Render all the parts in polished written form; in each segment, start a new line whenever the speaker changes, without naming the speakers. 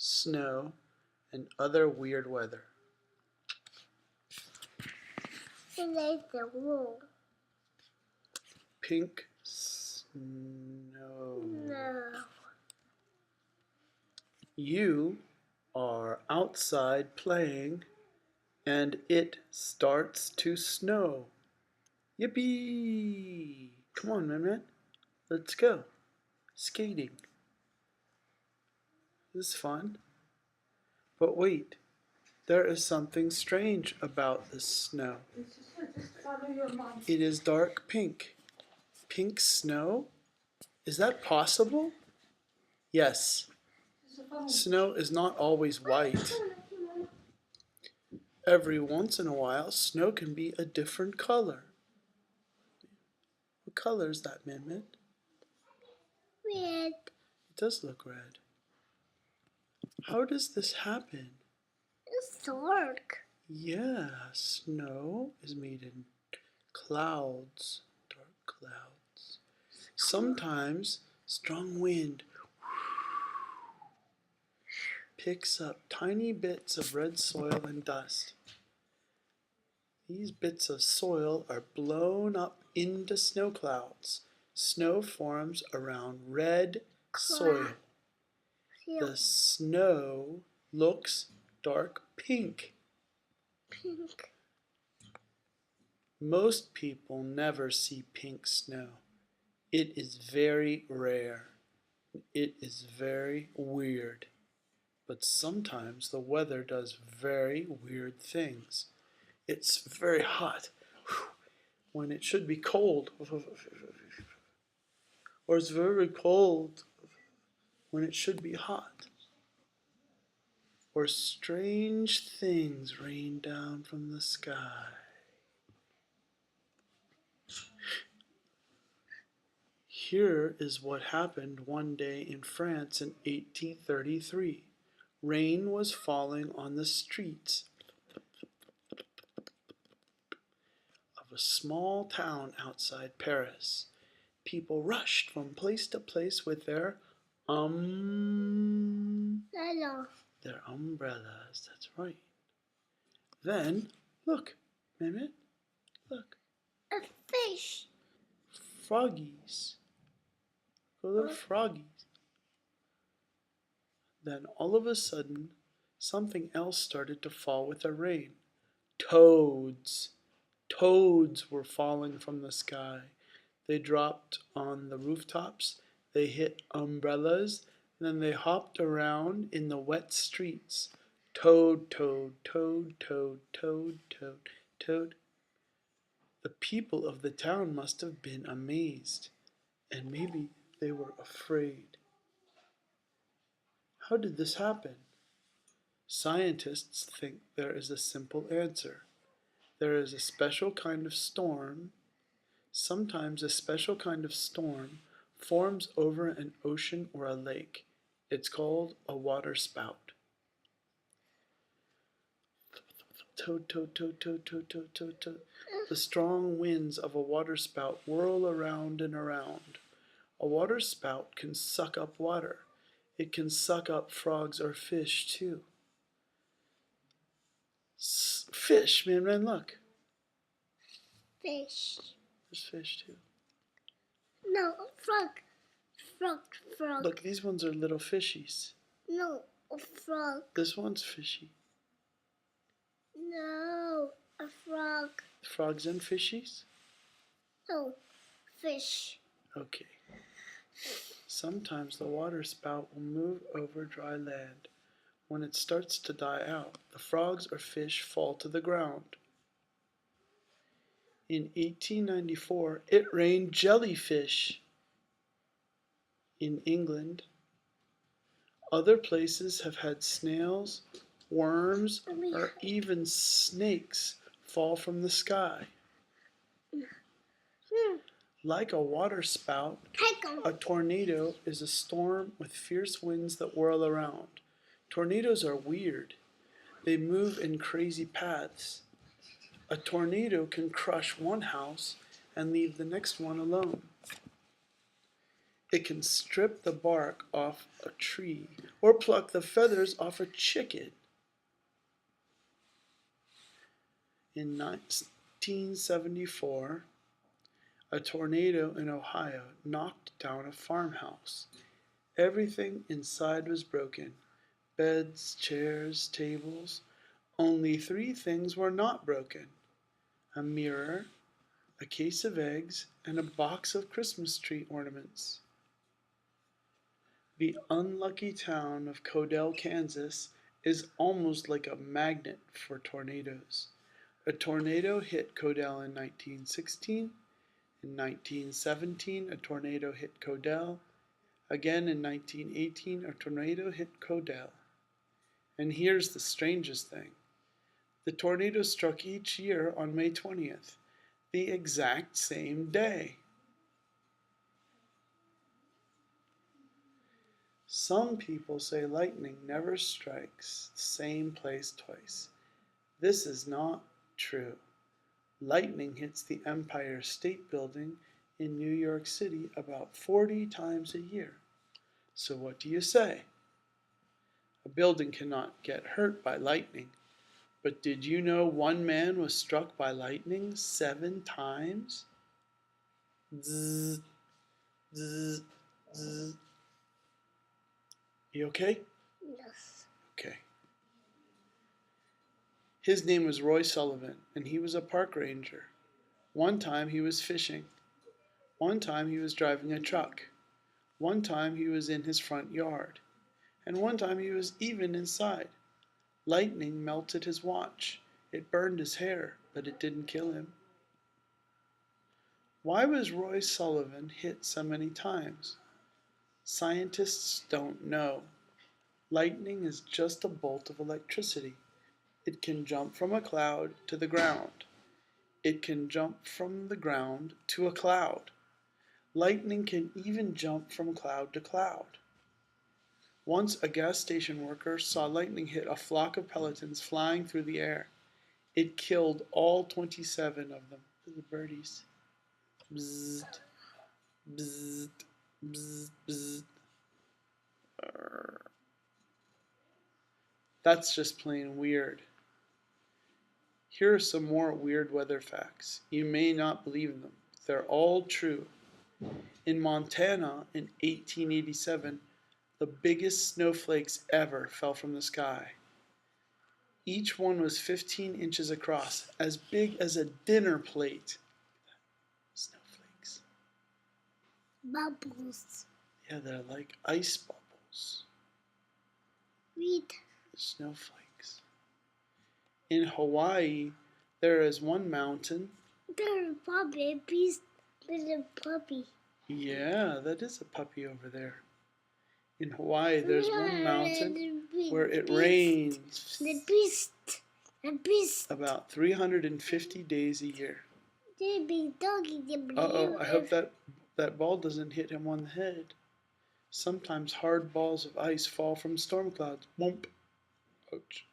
snow, and other weird weather.
There's the wool.
Pink snow.
No.
You are outside playing and it starts to snow. Yippee! Come on, man. Let's go. Skating. This is fun. But wait, there is something strange about the snow. It is dark pink. Pink snow? Is that possible? Yes. Snow is not always white. Every once in a while, snow can be a different color. What color is that, Min?
Red.
It does look red. How does this happen?
It's dark.
Yeah, snow is made in clouds, dark clouds. Sometimes strong wind picks up tiny bits of red soil and dust. These bits of soil are blown up into snow clouds. Snow forms around red soil. The snow looks dark pink.
Pink.
Most people never see pink snow. It is very rare. It is very weird. But sometimes the weather does very weird things. It's very hot when it should be cold. Or it's very cold when it should be hot. Or strange things rain down from the sky. Here is what happened one day in France in 1833. Rain was falling on the streets of a small town outside Paris. People rushed from place to place with their umbrellas. That's right. Then, look, Mehmet, look.
A fish.
Froggies. Little froggies. Then all of a sudden, something else started to fall with the rain. Toads. Toads were falling from the sky. They dropped on the rooftops. They hit umbrellas. And then they hopped around in the wet streets. Toad, toad, toad, toad, toad, toad, toad. The people of the town must have been amazed. And maybe they were afraid. How did this happen? Scientists think there is a simple answer. There is a special kind of storm. Sometimes a special kind of storm forms over an ocean or a lake. It's called a waterspout. Toad, toad, toad, toad, toad, toad, toad, toad. The strong winds of a waterspout whirl around and around. A waterspout can suck up water. It can suck up frogs or fish too. Fish, man, look.
Fish.
There's fish too.
No, frog. Frog.
Look, these ones are little fishies.
No, a frog.
This one's fishy.
No, a frog.
Frogs and fishies?
No, fish.
Okay. Sometimes the water spout will move over dry land. When it starts to die out, the frogs or fish fall to the ground. In 1894, it rained jellyfish in England. Other places have had snails, worms, or even snakes fall from the sky. Like a waterspout, a tornado is a storm with fierce winds that whirl around. Tornadoes are weird. They move in crazy paths. A tornado can crush one house and leave the next one alone. It can strip the bark off a tree or pluck the feathers off a chicken. In 1974, a tornado in Ohio knocked down a farmhouse. Everything inside was broken: beds, chairs, tables. Only three things were not broken: a mirror, a case of eggs, and a box of Christmas tree ornaments. The unlucky town of Codell, Kansas, is almost like a magnet for tornadoes. A tornado hit Codell in 1916. In 1917, a tornado hit Codell. Again in 1918, a tornado hit Codell. And here's the strangest thing: the tornado struck each year on May 20th, the exact same day. Some people say lightning never strikes the same place twice. This is not true. Lightning hits the Empire State Building in New York City about 40 times a year. So what do you say? A building cannot get hurt by lightning. But did you know one man was struck by lightning 7 times? Zzz, zzz, zzz. You okay?
Yes.
Okay. His name was Roy Sullivan, and he was a park ranger. One time he was fishing. One time he was driving a truck. One time he was in his front yard. And one time he was even inside. Lightning melted his watch. It burned his hair, but it didn't kill him. Why was Roy Sullivan hit so many times? Scientists don't know. Lightning is just a bolt of electricity. It can jump from a cloud to the ground. It can jump from the ground to a cloud. Lightning can even jump from cloud to cloud. Once a gas station worker saw lightning hit a flock of pelicans flying through the air. It killed all 27 of them. The birdies. Bzzzt, bzzzt, bzzzt, bzzzt. That's just plain weird. Here are some more weird weather facts. You may not believe them. They're all true. In Montana in 1887, the biggest snowflakes ever fell from the sky. Each one was 15 inches across, as big as a dinner plate. Snowflakes.
Bubbles.
Yeah, they're like ice bubbles.
Read.
Snowflakes. In Hawaii, there is one mountain.
There's a puppy. There's a puppy.
Yeah, that is a puppy over there. In Hawaii, there's one mountain where it rains
The beast. The beast.
about 350 days a year.
The big doggy.
Uh-oh, I hope that ball doesn't hit him on the head. Sometimes hard balls of ice fall from storm clouds. Boom. Ouch.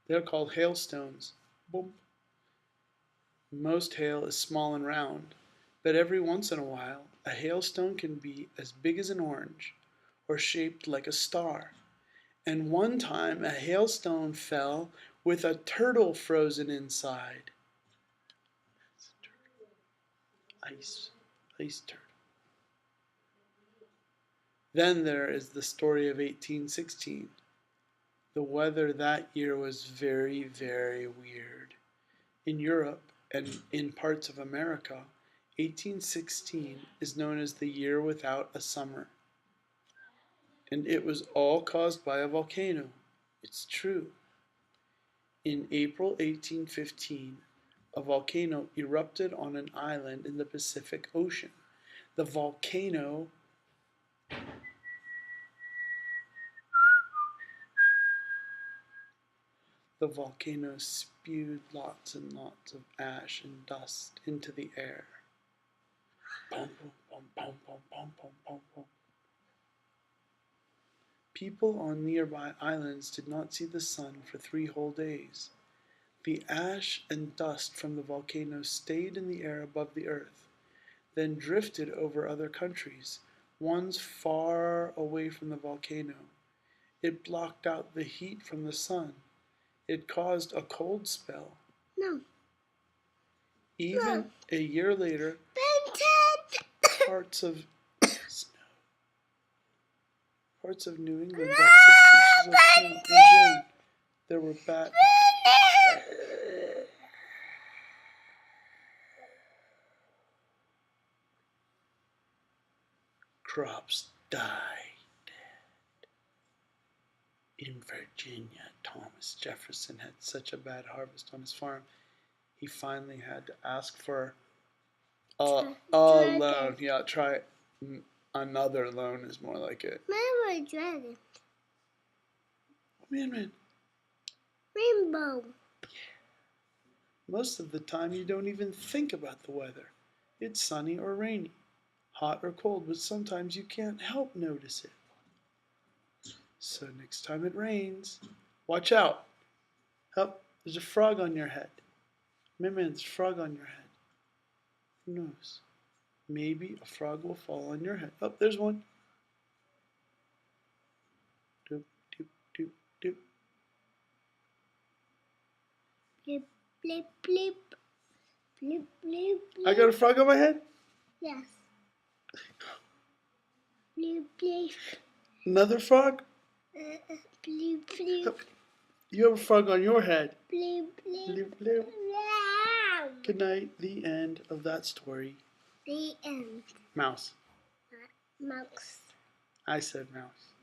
They're called hailstones. Boom. Most hail is small and round, but every once in a while, a hailstone can be as big as an orange or shaped like a star. And one time, a hailstone fell with a turtle frozen inside. Ice turtle. Then there is the story of 1816. The weather that year was very, very weird. In Europe and in parts of America, 1816 is known as the year without a summer. And it was all caused by a volcano. It's true. In April 1815, a volcano erupted on an island in the Pacific Ocean. The volcano spewed lots and lots of ash and dust into the air. Boom, boom, boom, boom, boom, boom, boom, boom, boom. People on nearby islands did not see the sun for 3 whole days. The ash and dust from the volcano stayed in the air above the earth, then drifted over other countries, ones far away from the volcano. It blocked out the heat from the sun. It caused a cold spell.
No.
Even a year later,
Benton.
parts of parts of New England got 6 inches of snow in June. There were bad crops died. In Virginia, Thomas Jefferson had such a bad harvest on his farm, he finally had to ask for a loan. Yeah, try another loan is more like it.
Remember dragon.
Man.
Rainbow.
Most of the time you don't even think about the weather. It's sunny or rainy, hot or cold, but sometimes you can't help notice it. So next time it rains, watch out. Help, there's a frog on your head. Remember, there's a frog on your head. Who knows? Maybe a frog will fall on your head. Oh, there's one. Doop, doop, doop, doop.
Blip, blip, blip. Blip, blip, blip.
I got a frog on my head?
Yes. Blip, blip.
Another frog?
Blip, blip.
You have a frog on your head.
Blip, blip.
Blip, blip. Good night. The end of that story.
The end.
Mouse.
Mouse.
I said mouse.